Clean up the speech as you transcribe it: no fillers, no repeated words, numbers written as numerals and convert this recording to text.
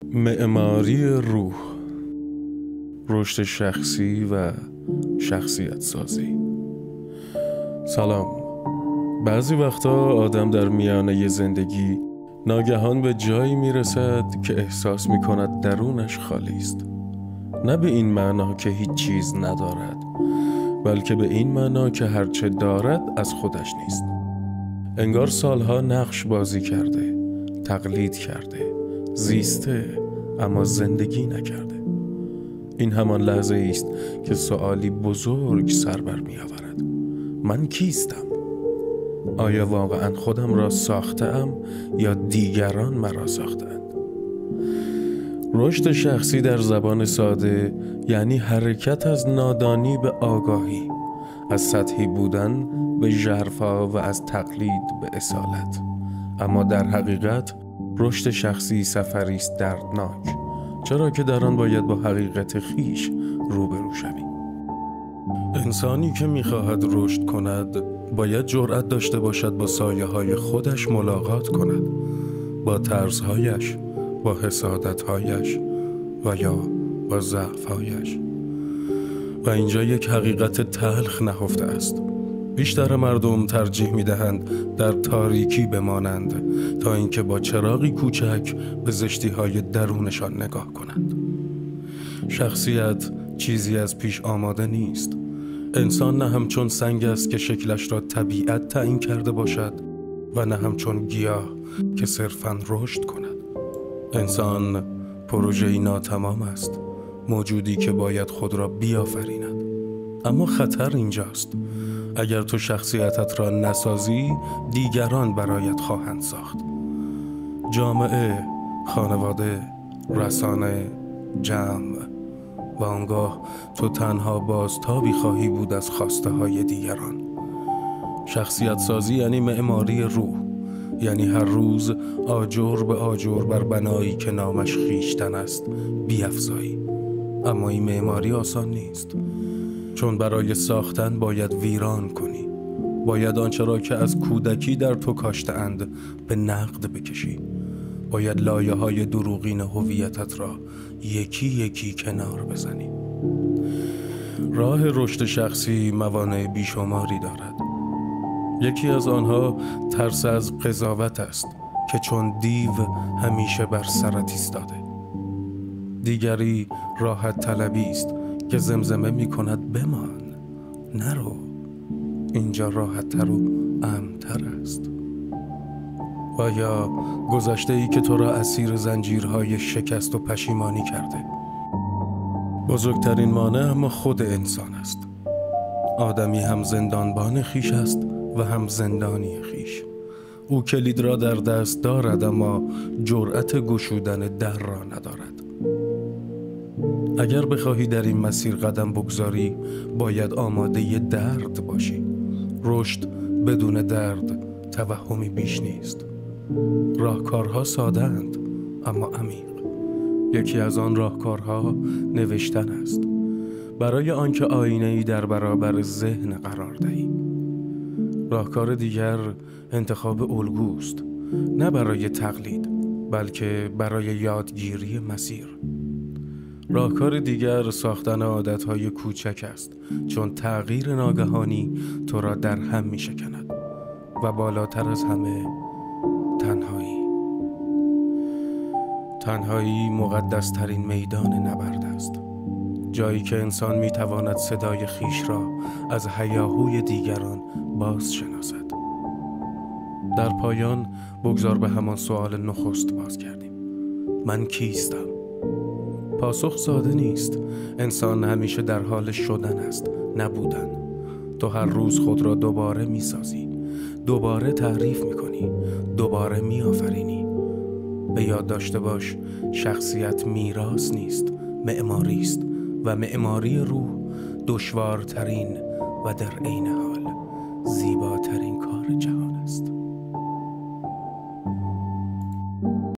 معماری روح، رشد شخصی و شخصیت سازی. سلام. بعضی وقتا آدم در میانه زندگی ناگهان به جایی میرسد که احساس میکند درونش خالی است. نه به این معنا که هیچ چیز ندارد، بلکه به این معنا که هرچه دارد از خودش نیست. انگار سالها نقش بازی کرده، تقلید کرده، زیسته، اما زندگی نکرده. این همان لحظه است که سؤالی بزرگ سر بر می آورد: من کیستم؟ آیا واقعا خودم را ساختم یا دیگران مرا ساختند؟ رشد شخصی در زبان ساده یعنی حرکت از نادانی به آگاهی، از سطحی بودن به ژرفا و از تقلید به اصالت. اما در حقیقت رشد شخصی سفری است دردناک، چرا که در آن باید با حقیقت خویش روبرو شوی. انسانی که می‌خواهد رشد کند باید جرأت داشته باشد با سایه‌های خودش ملاقات کند، با ترس‌هایش، با حسادت‌هایش و یا با ضعف‌هایش. و اینجا یک حقیقت تلخ نهفته است: بیشتر مردم ترجیح می‌دهند در تاریکی بمانند تا اینکه با چراغی کوچک به زشتی‌های درونشان نگاه کنند. شخصیت چیزی از پیش آماده نیست. انسان نه همچون سنگ است که شکلش را طبیعت تعیین کرده باشد و نه همچون گیاه که صرفاً رشد کند. انسان پروژه‌ای ناتمام است، موجودی که باید خود را بیافریند. اما خطر اینجاست: اگر تو شخصیتت را نسازی، دیگران برایت خواهند ساخت. جامعه، خانواده، رسانه، جمع. و آنگاه تو تنها بازتابی خواهی بود از خواسته های دیگران. شخصیت سازی یعنی معماری روح، یعنی هر روز آجر به آجر بر بنایی که نامش خویشتن است بیفزایی. اما این معماری آسان نیست، چون برای ساختن باید ویران کنی. باید آنچه را که از کودکی در تو کاشته‌اند به نقد بکشی. باید لایه‌های دروغین هویتت را یکی یکی کنار بزنی. راه رشد شخصی موانع بیشماری دارد. یکی از آنها ترس از قضاوت است که چون دیو همیشه بر سرت ایستاده. دیگری راحت طلبی است که زمزمه می کند بمان، نرو، اینجا راحت تر و امن‌تر است. و یا گذشته‌ای که تو را اسیر زنجیرهای شکست و پشیمانی کرده. بزرگترین مانع اما خود انسان است. آدمی هم زندانبان خویش است و هم زندانی خویش. او کلید را در دست دارد اما جرأت گشودن در را ندارد. اگر بخواهی در این مسیر قدم بگذاری، باید آماده درد باشی. رشد بدون درد توهمی بیش نیست. راهکارها ساده‌اند اما عمیق. یکی از آن راهکارها نوشتن است، برای آنکه آینه‌ای در برابر ذهن قرار دهی. راهکار دیگر انتخاب الگوست، نه برای تقلید بلکه برای یادگیری مسیر. راهکار دیگر ساختن عادتهای کوچک است، چون تغییر ناگهانی تو را در هم می شکند. و بالاتر از همه تنهایی مقدس ترین میدان نبرد است، جایی که انسان می تواند صدای خویش را از هیاهوی دیگران باز شناسد. در پایان بگذار به همان سوال نخست باز کردیم: من کیستم؟ پاسخ ساده نیست. انسان همیشه در حال شدن است، نبودن. تو هر روز خود را دوباره می سازی، دوباره تعریف می کنی، دوباره می آفرینی. به یاد داشته باش شخصیت میراث نیست، معماری است، و معماری روح دشوارترین و در عین حال